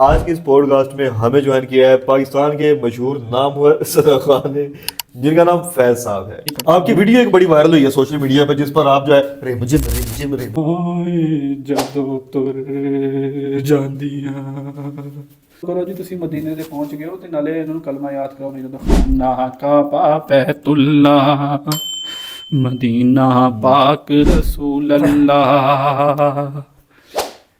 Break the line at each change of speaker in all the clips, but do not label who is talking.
آج کے اس پوڈکاسٹ میں ہمیں جوائن کیا ہے پاکستان کے مشہور نامور صدر خان نے، جن کا نام فیض صاحب ہے۔ آپ کی ویڈیو ایک بڑی وائرل ہوئی ہے سوشل میڈیا پہ، جس پر آپ جو ہے
ਜਦੋਂ ਤੁਰ ਜਾਂਦੀਆਂ ਕਰੋ ਜੀ। ਤੁਸੀਂ ਮਦੀਨੇ ਦੇ ਪਹੁੰਚ ਗਏ ਹੋ ਤੇ ਨਾਲੇ ਇਹਨਾਂ ਨੂੰ ਕਲਮਾ ਯਾਦ ਕਰਾਓ। ਨਹੀਂ ਜਦੋਂ ਨਾ ਕਾਬਾ ਬੈਤੁੱਲਾ ਮਦੀਨਾ ਪਾਕ ਰਸੂਲ ਅੱਲਾਹ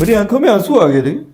میری آنکھوں میں آنسو آ گئے تھے۔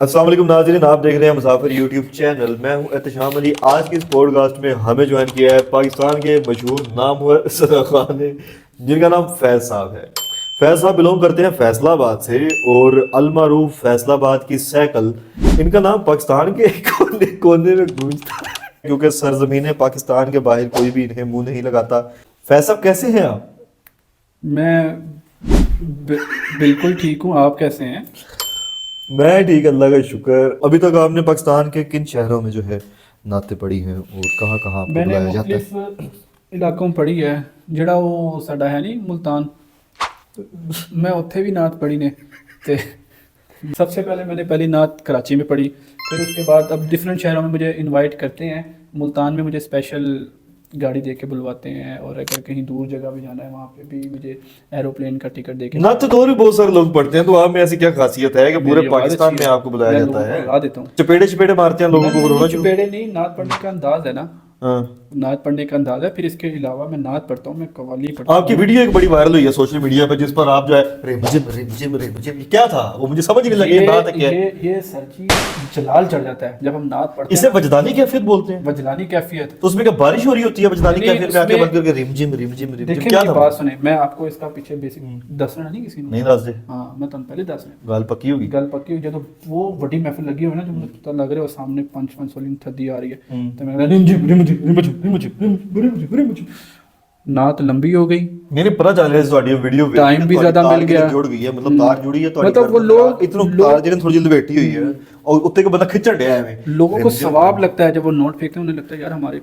السلام علیکم ناظرین، آپ دیکھ رہے ہیں مسافر یوٹیوب چینل۔ میں ہوں احتشام علی۔ آج کے اس پوڈکاسٹ میں ہمیں جوائن کیا ہے پاکستان کے مشہور نامور صدر خان نے، جن کا نام فیض صاحب ہے۔ فیض صاحب بلونگ کرتے ہیں فیصل آباد سے، اور المعروف فیصل آباد کی سائیکل، ان کا نام پاکستان کے کونے کونے میں گونجتا ہے، کیونکہ سرزمین پاکستان کے باہر کوئی بھی انہیں منہ نہیں لگاتا۔ فیض صاحب کیسے ہیں آپ؟
میں بالکل ٹھیک ہوں، آپ کیسے ہیں؟
میں ٹھیک، اللہ کا شکر۔ ابھی تک آپ نے پاکستان کے کن شہروں میں جو ہے نعتیں پڑھی ہیں اور کہاں کہاں آپ کو
میں نے
بلایا جاتا ہے؟
مختلف علاقوں میں پڑھی ہے، جڑا وہ ساڈا ہے نہیں ملتان، میں اتھے بھی نعت پڑھی نے۔ تے سب سے پہلے میں نے پہلی نعت کراچی میں پڑھی، پھر اس کے بعد اب ڈفرینٹ شہروں میں مجھے انوائٹ کرتے ہیں۔ ملتان میں مجھے اسپیشل گاڑی دے کے بلواتے ہیں، اور اگر کہیں دور جگہ بھی جانا ہے وہاں پہ بھی مجھے ایروپلین کا ٹکٹ دے کے۔
نعتیں تو اور بھی بہت سارے لوگ پڑھتے ہیں، تو آپ میں ایسی کیا خاصیت ہے کہ پورے پاکستان میں آپ کو بلایا جاتا ہے؟
بلا دیتا ہوں،
چپیڑے چپیڑے مارتے ہیں لوگوں کو، رونا شروع؟
چپیڑے نہیں، نعت پڑھنے کا انداز ہے نا،
ہاں،
نعت پڑھنے کا انداز ہے۔ پھر اس کے علاوہ میں نعت پڑھتا ہوں، میں قوالی پڑھتا ہوں۔
آپ کی ویڈیو ایک بڑی وائرل ہوئی ہے سوشل میڈیا پہ، جس پر آپ جو ہے رمجم کیا تھا وہ مجھے سمجھ نہیں لگی بات ہے کیا ہے؟
یہ سر جی جلال چڑھ جاتا ہے جب ہم نعت پڑھتے ہیں،
اسے وجدانی کیفیت بولتے ہیں۔
وجدانی کیفیت۔
تو اس میں کیا بارش ہو رہی ہوتی ہے وجدانی
نہیں،
کیفیت میں آ کے
اس میں-
بند کر کے رمجم
دیکھیں
کیا
میری
تھا؟
بات سنیں، میں آپ کو اس کا پیچھے بیسک دسنا نہیں کسی نے،
نہیں دس دے،
ہاں میں تم پہلے دس رہا
گال پکی ہوگی۔
گل پکی ہوئی جب وہ بڑی محفل لگی ہوئی نا، جو مجھے پتہ لگ رہا ہے وہ سامنے پنچ سولنگ تھدی آ رہی ہے، تو میں نعت لمبی ہو گئی،
میرے پتہ چل رہا ہے تھوڑی ویڈیو
ٹائم بھی زیادہ مل گیا،
جڑ گئی ہے، مطلب تار جڑی ہے تھوڑی،
مطلب وہ لوگ
اتنا تار جڑی تھوڑی جلدی بیٹھی ہوئی ہے اور اتنے کو بندہ کھچڑ ڈیا ہے۔
لوگوں کو ثواب لگتا ہے جب وہ نوٹ پھینکتے ہیں، انہیں لگتا ہے یار ہمارے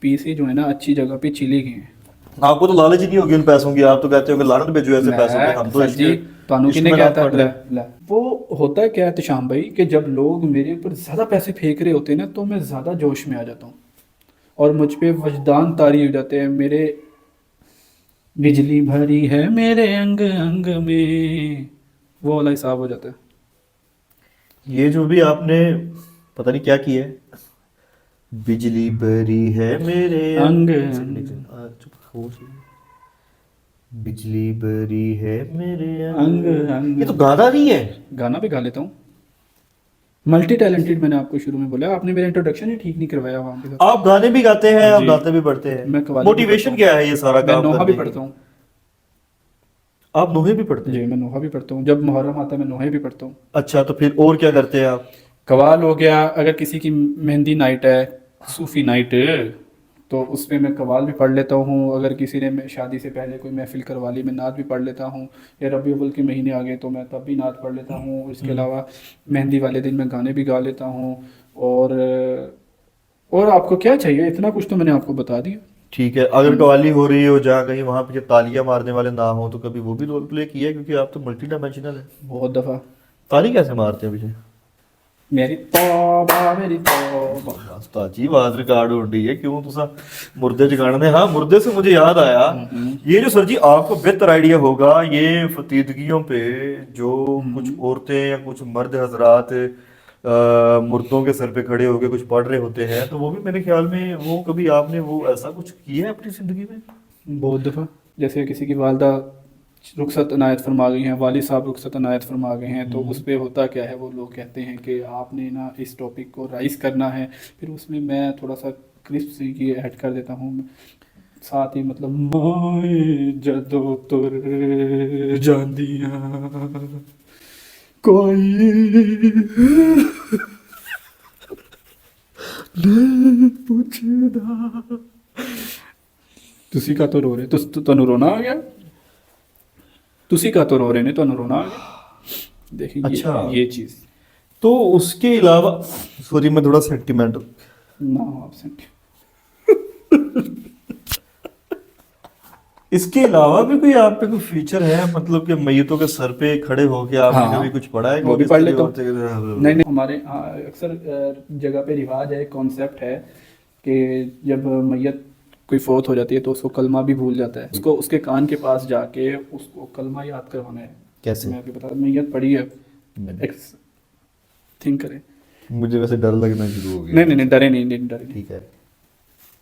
پیسے جو ہے نا اچھی جگہ پہ چلے گئے ہیں۔
آپ کو تو لالچ ہی نہیں ہوگی ان پیسوں کی، آپ تو کہتے ہو کہ لعنت بھیجو ایسے پیسوں پہ، ہم تو
سر جی تانوں کی نے کہتا ہے وہ ہوتا ہے کیا ہے احتشام بھائی، کہ جب لوگ میرے اوپر زیادہ پیسے پھینک رہے ہوتے ہیں نا تو میں زیادہ جوش میں آ جاتا ہوں، اور مجھ پہ وجدان طاری ہو جاتے ہیں۔ میرے بجلی بھری ہے میرے انگ انگ میں، وہ والا حساب ہو جاتا ہے۔
یہ جو بھی آپ نے پتہ نہیں کیا کیا ہے، بجلی بری ہے میرے
انگ
بجلی بری ہے میرے
انگ انگ،
یہ تو گانا نہیں ہے،
گانا بھی گا لیتا ہوں، ملٹی ٹیلنٹڈ میں نے آپ کو شروع میں بولا، آپ نے میرا انٹروڈکشن ہی ٹھیک نہیں کروایا وہاں پہ۔
آپ گانے بھی گاتے ہیں، آپ نعتیں بھی پڑھتے ہیں،
میں قوالی بھی
موٹیویشن کیا ہے یہ سارا
میں
کام
نوحہ بھی
کرنے کی؟
پڑھتا ہوں،
آپ نوحے بھی پڑھتے ہیں؟
جی میں نوحہ بھی پڑھتا ہوں، جب محرم آتا ہے میں نوحے بھی پڑھتا ہوں۔
اچھا، تو پھر اور کیا کرتے ہیں آپ؟
قوال ہو گیا، اگر کسی کی مہندی نائٹ ہے، صوفی نائٹ، تو اس میں قوال بھی پڑھ لیتا ہوں۔ اگر کسی نے شادی سے پہلے کوئی محفل کروا لی، میں نعت بھی پڑھ لیتا ہوں، یا ربیع الاول کے مہینے آ گئے تو میں تب بھی نعت پڑھ لیتا ہوں۔ اس کے علاوہ مہندی والے دن میں گانے بھی گا لیتا ہوں، اور آپ کو کیا چاہیے، اتنا کچھ تو میں نے آپ کو بتا دیا۔
ٹھیک ہے، اگر قوالی ہو رہی ہو جہاں کہیں وہاں پہ تالیاں مارنے والے نہ ہوں تو کبھی وہ بھی رول پلے کیا ہے؟ کیونکہ آپ تو ملٹی ڈائمینشنل ہیں۔
بہت دفعہ
تالی کیسے مارتے ہیں پیچھے؟
میری توبہ میری توبہ،
استاد جی آواز ریکارڈ ہو رہی ہے، کیوں تسا مردے جگانے دے؟ ہاں، مردے سے مجھے یاد آیا، یہ جو سر جی آپ کو بہتر آئیڈیا ہوگا، یہ فتیدگیوں پہ جو کچھ عورتیں یا کچھ مرد حضرات مردوں کے سر پہ کھڑے ہو کے کچھ پڑھ رہے ہوتے ہیں، تو وہ بھی میرے خیال میں وہ کبھی آپ نے وہ ایسا کچھ کیا ہے اپنی زندگی میں؟
بہت دفعہ، جیسے کسی کی والدہ رخصت عنایت فرما گئی ہیں، والد صاحب رخصت عنایت فرما گئے ہیں، تو اس پہ ہوتا کیا ہے، وہ لوگ کہتے ہیں کہ آپ نے نا اس ٹاپک کو رائز کرنا ہے، پھر اس میں میں تھوڑا سا کرسپ سی کی ایڈ کر دیتا ہوں، ساتھ ہی مطلب مائے جدو تر جاندیاں کوئی نہیں پوچھدا۔ تسی کا تو رو رہے، تنوں رونا آ گیا، تسی کا تو رو رہے نے، تنوں رونا آ گیا۔ دیکھیں
اچھا۔
یہ چیز
تو اس کے علاوہ سوری میں تھوڑا سینٹیمنٹل،
نہ ہو absent۔
اس کے علاوہ بھی کوئی آپ پہ کوئی فیچر ہے، مطلب کہ میتوں کے سر پہ کھڑے ہو کے آپ نے
ہاں،
کبھی کچھ پڑھا ہے؟
وہ بھی پڑھ لیتا ہوں۔
ہوں۔
نہیں ہمارے اکثر جگہ پہ رواج ہے، کانسیپٹ ہے کہ جب میت کوئی فوت ہو جاتی ہے تو اس کو کلمہ بھی بھول جاتا ہے، اس کو اس کے کان کے پاس جا کے اس کو کلمہ یاد کروانا ہے۔
کیسے؟
میں آپ کو بتا دوں، میت پڑی ہے، تھنک کریں۔
مجھے ویسے ڈر لگنا شروع ہو گیا۔
نہیں ڈرے نہیں ڈرے نہیں۔
ٹھیک ہے۔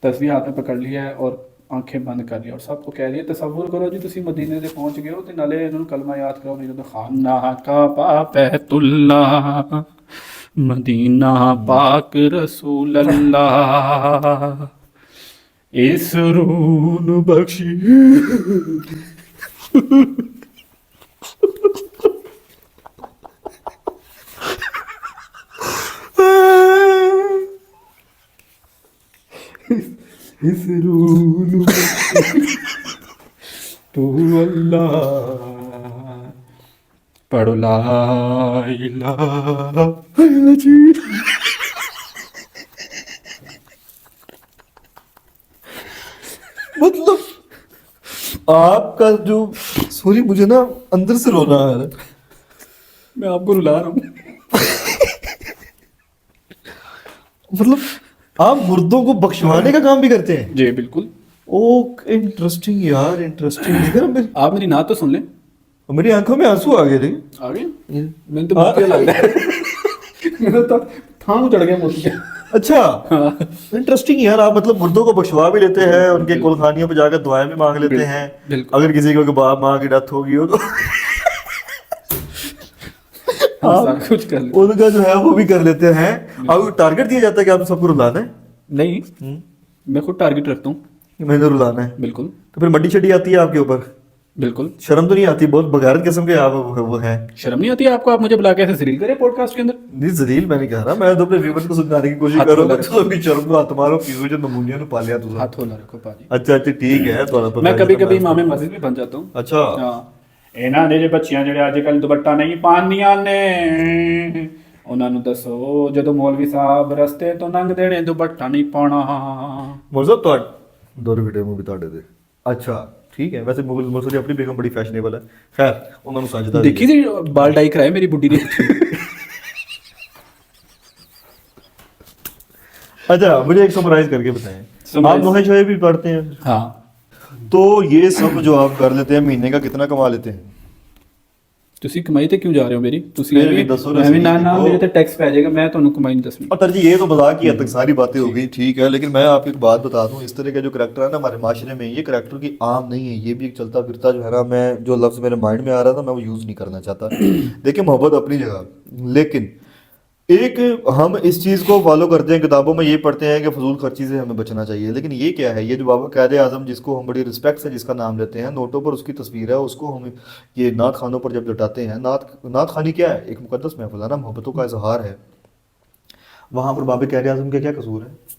تصویر ہاتھ میں پکڑ لیا ہے اور آنکھیں بند کر لی اور سب کو کہہ دیا تصور کرو جی تسی مدینے سے پہنچ گئے ہو تے نالے انہوں نے کلمہ یاد کرو، نہیں تو خانہ کعبہ بیت اللہ مدینہ پاک رسول اللہ اس رون بخشی۔ اس رون تو اللہ پڑھو لا الہ الا جی۔
مطلب آپ کا جو سوری مجھے نا اندر سے رونا آ رہا ہے۔
میں آپ کو رلا رہا ہوں۔
مطلب آپ مردوں کو بخشوانے کا کام بھی کرتے ہیں؟
جی بالکل۔
او انٹرسٹنگ یار، انٹرسٹنگ۔
آپ میری نعت تو سن لیں۔
میری آنکھوں میں آنسو آ گئے تھے۔
آگے میں نے تو مجھے لگ رہا ہے میرا تو تھام چڑھ گیا موتی کا۔
اچھا انٹرسٹنگ یار، آپ مطلب مردوں کو بخشوا بھی لیتے ہیں، ان کے کلخانیوں پہ جا کر دعائیں بھی مانگ لیتے ہیں، اگر کسی کو باپ ماں کی ڈیتھ ہوگی ہو تو
سب کچھ کر لیں۔
ان کا جو ہے وہ بھی کر لیتے ہیں۔ اب ٹارگیٹ دیا جاتا ہے کہ آپ سب کو رلانا ہے؟
نہیں میں خود ٹارگیٹ رکھتا ہوں۔
میں نے رلانا ہے،
بالکل
تو پھر مڈی شڈی آتی ہے آپ کے اوپر؟
بالکل۔
شرم تو نہیں آتی؟ بہت بغیرت قسم کے آپ وہ ہیں۔
شرم نہیں آتی ہے آپ کو؟ آپ مجھے بلا کے ایسے ذلیل کرے پوڈ کاسٹ کے اندر؟
نہیں ذلیل میں نہیں کہہ رہا، میں تو اپنے ویورز کو سمجھانے کی کوشش کر رہا ہوں کہ اپنی شرم کو ہاتھ مارو، پیو جو نمونیا نے پالیا تو۔
ہاتھ ہونا رکھو پاجی۔
اچھا ٹھیک ہے، تھوڑا پتہ
میں کبھی کبھی امام مسجد بھی بن جاتا ہوں۔
اچھا
ہاں، ਇਹਨਾਂ ਦੇ ਜੇ ਬੱਚਿਆਂ ਜਿਹੜੇ ਅੱਜ ਕੱਲ੍ਹ ਦੁਪੱਟਾ ਨਹੀਂ ਪਾਉਂਦੀਆਂ ਨੇ ਉਹਨਾਂ ਨੂੰ ਦੱਸੋ ਜਦੋਂ ਮੌਲਵੀ ਸਾਹਿਬ ਰਸਤੇ ਤੋਂ ਲੰਘਦੇ ਨੇ ਦੁਪੱਟਾ ਨਹੀਂ ਪਾਉਣਾ।
مرزا تو دو ویڈیو مووی ਤੁਹਾਡੇ ਦੇ ਅੱਛਾ ਠੀਕ ਹੈ। ਵੈਸੇ ਮੁਗਲ ਮੁਰਸਦ ਦੀ ਆਪਣੀ ਬੇਗਮ ਬੜੀ ਫੈਸ਼ਨੇਬਲ ਹੈ। ਖੈਰ ਉਹਨਾਂ ਨੂੰ ਸਜਦਾ
ਦੇਖੀ ਸੀ ਬਾਲ ਡਾਈ ਕਰਾਏ ਮੇਰੀ ਬੁੱਢੀ ਨੇ।
اچھا مجھے ایک سمرائز کر کے بتائیں، آپ نوحے شوہے بھی پڑھتے ہیں؟
ہاں۔
تو یہ سب جو آپ کر لیتے ہیں مہینے کا کتنا کما لیتے ہیں؟
ਤੁਸੀਂ ਕਮਾਈ ਤੇ ਕਿਉਂ ਜਾ ਰਹੇ ਹੋ ਮੇਰੀ؟ ਤੁਸੀਂ
پھر بھی دسو نا
ਐਵੇਂ ਨਾ
صحیح۔
ਮੇਰੇ ਤੇ ਟੈکس پہ جائے گا، میں ਤੁਹਾਨੂੰ کمائی نہیں دسنی۔
اور جی یہ تو مذاق کی حد تک ساری باتیں ہو گئی ٹھیک ہے، لیکن میں آپ کو ایک بات بتا دوں، اس طرح کا جو کریکٹر ہے نا ہمارے معاشرے میں، یہ کریکٹر کی عام نہیں ہے، یہ بھی ایک چلتا پھرتا جو ہے نا، میں جو لفظ میرے مائنڈ میں آ رہا تھا میں وہ یوز نہیں کرنا چاہتا۔ دیکھیں محبت اپنی جگہ، لیکن ایک ہم اس چیز کو فالو کرتے ہیں، کتابوں میں یہ پڑھتے ہیں کہ فضول خرچی سے ہمیں بچنا چاہیے، لیکن یہ کیا ہے؟ یہ جو بابا قائد اعظم جس کو ہم بڑی رسپیکٹ سے جس کا نام لیتے ہیں، نوٹوں پر اس کی تصویر ہے، اس کو ہم یہ نعت خانوں پر جب لٹاتے ہیں، نعت خوانی کیا ہے؟ ایک مقدس محفل ہے نا، محبتوں کا اظہار ہے۔ وہاں پر بابا قائد اعظم کا کیا قصور ہے؟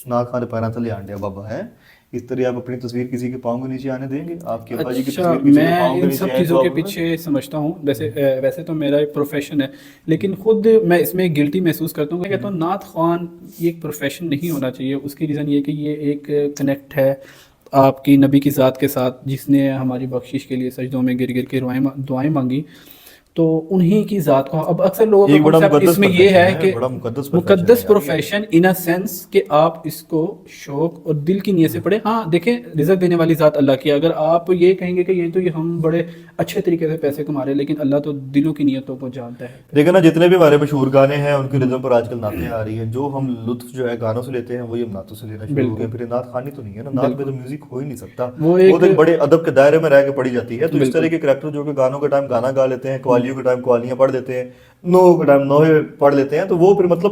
نعت خانے پیروں تلے آنڈیا بابا ہے، اس طرح آپ اپنی تصویر کسی کے پاؤں کے نیچے آنے دیں گے؟ آپ کے ابا جی کی تصویر کسی کے
میں
پاؤں کے
ان
نیچے
سب
آئے
چیزوں
تو
کے
آپ-
پیچھے سمجھتا ہوں، ویسے تو میرا ایک پروفیشن ہے، لیکن خود میں اس میں گلٹی محسوس کرتا ہوں۔ میں کہتا ہوں نعت خوان یہ ایک پروفیشن نہیں ہونا چاہیے۔ اس کی ریزن یہ کہ یہ ایک کنیکٹ ہے آپ کی نبی کی ذات کے ساتھ، جس نے ہماری بخشش کے لیے سجدوں میں گر گر کے دعائیں مانگی، تو انہی کی ذات کو اب اکثر لوگوں
ایک
کا
بڑا
concept اس میں یہ
profession
ہے کہ
بڑا مقدس
مقدس پروفیشن ان سینس کہ آپ اس کو شوق اور دل کی نیت سے پڑھیں۔ ہاں دیکھیں رزق دینے والی ذات اللہ کی، اگر آپ یہ کہیں گے کہ یہ تو یہ ہم بڑے اچھے طریقے سے پیسے کما رہے ہیں، لیکن اللہ تو دلوں کی نیتوں کو جانتا ہے۔
دیکھیں نا جتنے بھی ہمارے مشہور گانے ہیں ان کی رزم پر آج کل نعتیں آ رہی ہیں، جو ہم لطف جو ہے گانوں سے لیتے ہیں وہی ہم نعتوں سے لینا شروع ہو گئے۔ پھر نعت خوانی تو نہیں ہے نا، نعت میں تو میوزک ہو ہی نہیں سکتا، وہ تو ایک بڑے ادب کے دائرے میں رہ کے پڑھی جاتی ہے۔ تو اس طرح کے کریکٹر جو کہ گانوں کے ٹائم گانا گا لیتے ہیں، قوالیوں کے ٹائم قوالیاں پڑھ لیتے ہیں، نو کے ٹائم نوحے پڑھ لیتے ہیں، تو وہ پھر مطلب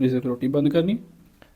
ਰਿਜ਼ਕ ਰੋਟੀ ਬੰਦ ਕਰਨੀ।